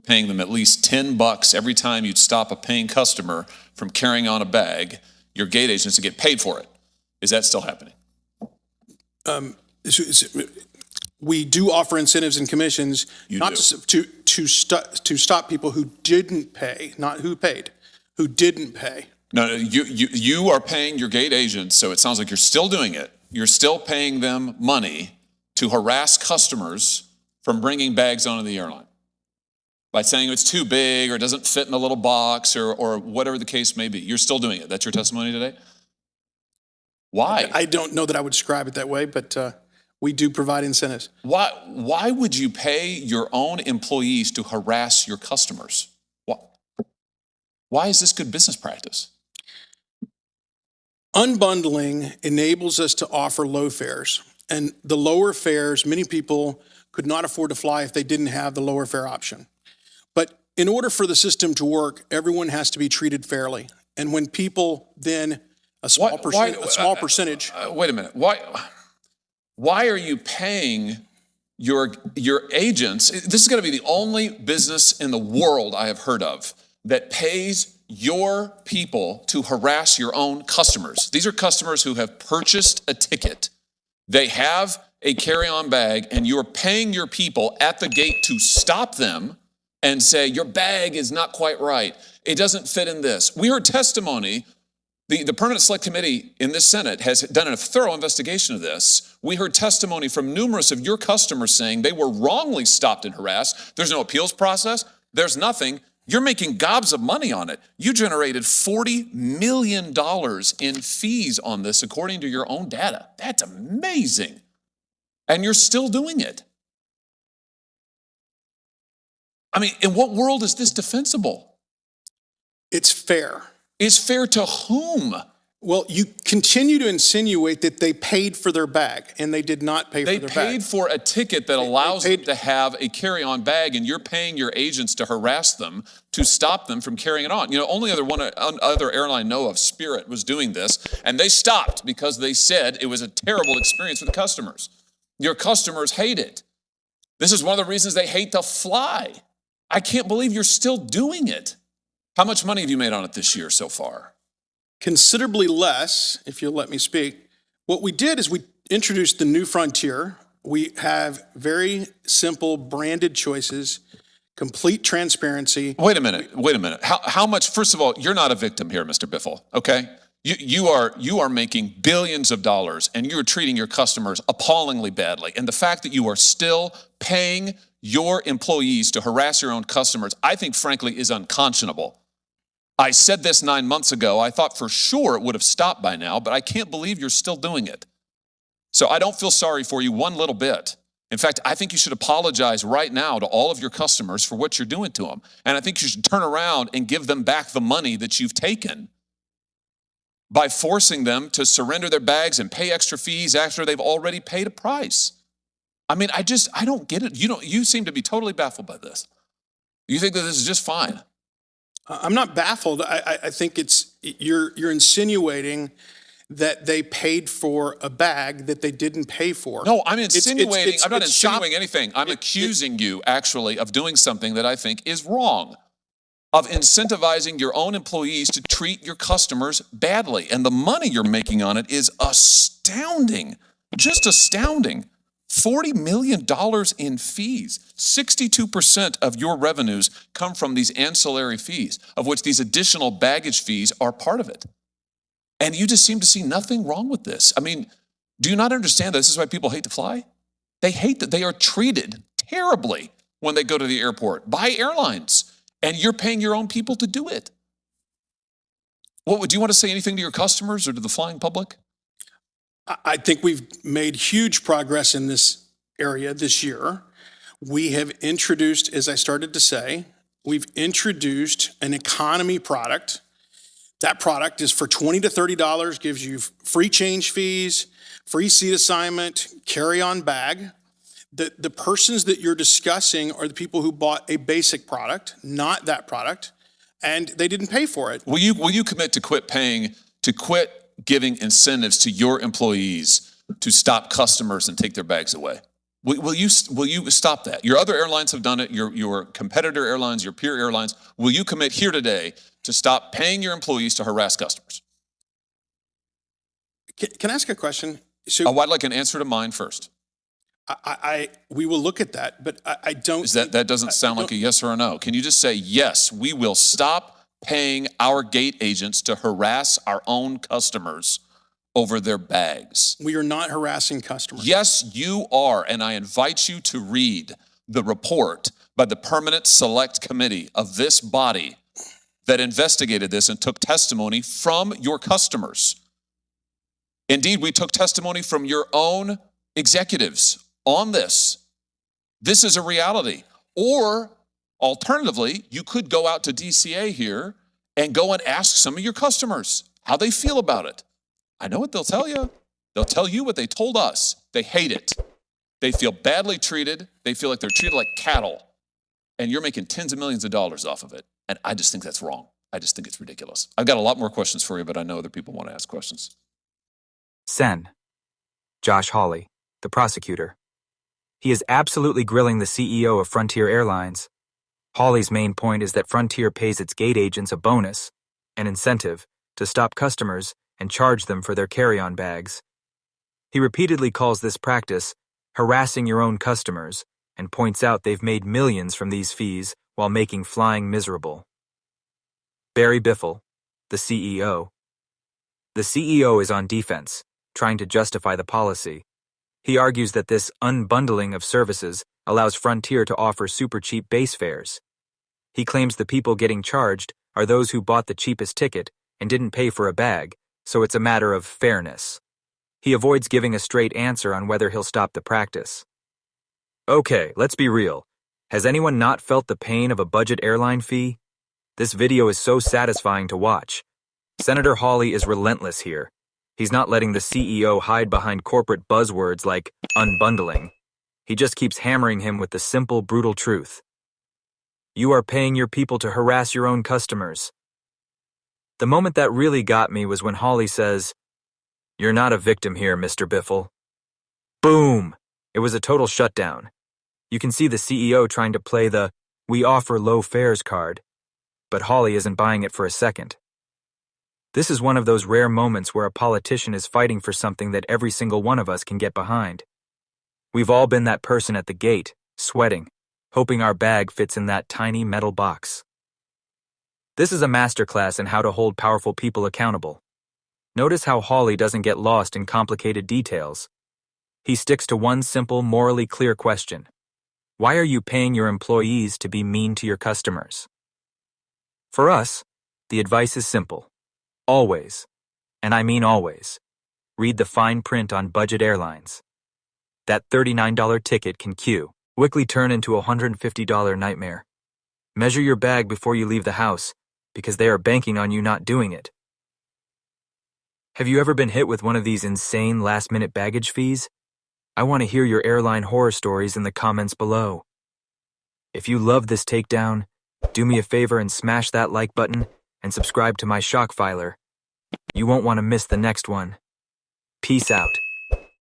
paying them at least $10 every time you'd stop a paying customer from carrying on a bag, your gate agents to get paid for it. Is that still happening? We do offer incentives and commissions to stop people who didn't pay, not who paid, who didn't pay. No, you are paying your gate agents, so it sounds like you're still doing it. You're still paying them money to harass customers from bringing bags onto the airline by saying it's too big or doesn't fit in the little box or whatever the case may be. You're still doing it. That's your testimony today? Why? I don't know that I would describe it that way, but we do provide incentives. Why would you pay your own employees to harass your customers? Why is this good business practice? Unbundling enables us to offer low fares. And the lower fares, many people could not afford to fly if they didn't have the lower fare option. But in order for the system to work, everyone has to be treated fairly. And when people then, a small percentage. Wait a minute. Why are you paying your agents? This is going to be the only business in the world I have heard of that pays your people to harass your own customers. These are customers who have purchased a ticket. They have a carry-on bag, and you're paying your people at the gate to stop them and say, your bag is not quite right. It doesn't fit in this. We heard testimony. The Permanent Select Committee in this Senate has done a thorough investigation of this. We heard testimony from numerous of your customers saying they were wrongly stopped and harassed. There's no appeals process. There's nothing. You're making gobs of money on it. You generated $40 million in fees on this, according to your own data. That's amazing. And you're still doing it. I mean, in what world is this defensible? It's fair. Is fair to whom? Well, you continue to insinuate that they paid for their bag, and they did not pay for their bag. They paid for a ticket that allows them to have a carry-on bag, and you're paying your agents to harass them to stop them from carrying it on. You know, only other airline I know of, Spirit, was doing this, and they stopped because they said it was a terrible experience for the customers. Your customers hate it. This is one of the reasons they hate to fly. I can't believe you're still doing it. How much money have you made on it this year so far? Considerably less, if you'll let me speak. What we did is we introduced the new frontier. We have very simple branded choices, complete transparency. Wait a minute. How much, first of all, you're not a victim here, Mr. Biffle, okay? You are making billions of dollars, and you're treating your customers appallingly badly. And the fact that you are still paying your employees to harass your own customers, I think, frankly, is unconscionable. I said this 9 months ago. I thought for sure it would have stopped by now, but I can't believe you're still doing it. So I don't feel sorry for you one little bit. In fact, I think you should apologize right now to all of your customers for what you're doing to them. And I think you should turn around and give them back the money that you've taken by forcing them to surrender their bags and pay extra fees after they've already paid a price. I mean, I don't get it. You seem to be totally baffled by this. You think that this is just fine. I'm not baffled. I think you're insinuating that they paid for a bag that they didn't pay for. No, I'm insinuating. I'm not insinuating anything. I'm accusing you, actually, of doing something that I think is wrong, of incentivizing your own employees to treat your customers badly. And the money you're making on it is astounding, just astounding. $40 million in fees. 62% of your revenues come from these ancillary fees, of which these additional baggage fees are part of it. And you just seem to see nothing wrong with this. I mean, do you not understand that this is why people hate to fly? They hate that they are treated terribly when they go to the airport by airlines, and you're paying your own people to do it. Do you want to say anything to your customers or to the flying public? I think we've made huge progress in this area this year. We have introduced, as I started to say, we've introduced an economy product. That product is for $20 to $30, gives you free change fees, free seat assignment, carry-on bag. The persons that you're discussing are the people who bought a basic product, not that product, and they didn't pay for it. Will you commit to quit giving incentives to your employees to stop customers and take their bags away? Will you stop that? Your other airlines have done it, your competitor airlines, your peer airlines. Will you commit here today to stop paying your employees to harass customers? Can I ask a question? So I'd like an answer to mine first. we will look at that, but I don't. That doesn't sound like a yes or a no. Can you just say, yes, we will stop paying our gate agents to harass our own customers over their bags? We are not harassing customers. Yes, you are, and I invite you to read the report by the Permanent Select Committee of this body that investigated this and took testimony from your customers. Indeed, we took testimony from your own executives on this. This is a reality. Or alternatively, you could go out to DCA here and go and ask some of your customers how they feel about it. I know what they'll tell you. They'll tell you what they told us. They hate it. They feel badly treated. They feel like they're treated like cattle. And you're making tens of millions of dollars off of it. And I just think that's wrong. I just think it's ridiculous. I've got a lot more questions for you, but I know other people want to ask questions. Sen. Josh Hawley, the prosecutor. He is absolutely grilling the CEO of Frontier Airlines. Hawley's main point is that Frontier pays its gate agents a bonus, an incentive, to stop customers and charge them for their carry-on bags. He repeatedly calls this practice harassing your own customers and points out they've made millions from these fees while making flying miserable. Barry Biffle, the CEO. The CEO is on defense, trying to justify the policy. He argues that this unbundling of services allows Frontier to offer super cheap base fares. He claims the people getting charged are those who bought the cheapest ticket and didn't pay for a bag, so it's a matter of fairness. He avoids giving a straight answer on whether he'll stop the practice. Okay, let's be real. Has anyone not felt the pain of a budget airline fee? This video is so satisfying to watch. Senator Hawley is relentless here. He's not letting the CEO hide behind corporate buzzwords like unbundling. He just keeps hammering him with the simple, brutal truth. You are paying your people to harass your own customers. The moment that really got me was when Hawley says, "You're not a victim here, Mr. Biffle." Boom! It was a total shutdown. You can see the CEO trying to play the "we offer low fares" card, but Hawley isn't buying it for a second. This is one of those rare moments where a politician is fighting for something that every single one of us can get behind. We've all been that person at the gate, sweating, hoping our bag fits in that tiny metal box. This is a masterclass in how to hold powerful people accountable. Notice how Hawley doesn't get lost in complicated details. He sticks to one simple, morally clear question. Why are you paying your employees to be mean to your customers? For us, the advice is simple. Always, and I mean always, read the fine print on budget airlines. That $39 ticket can quickly turn into a $150 nightmare. Measure your bag before you leave the house, because they are banking on you not doing it. Have you ever been hit with one of these insane last-minute baggage fees? I want to hear your airline horror stories in the comments below. If you love this takedown, do me a favor and smash that like button and subscribe to my shock filer. You won't want to miss the next one. Peace out.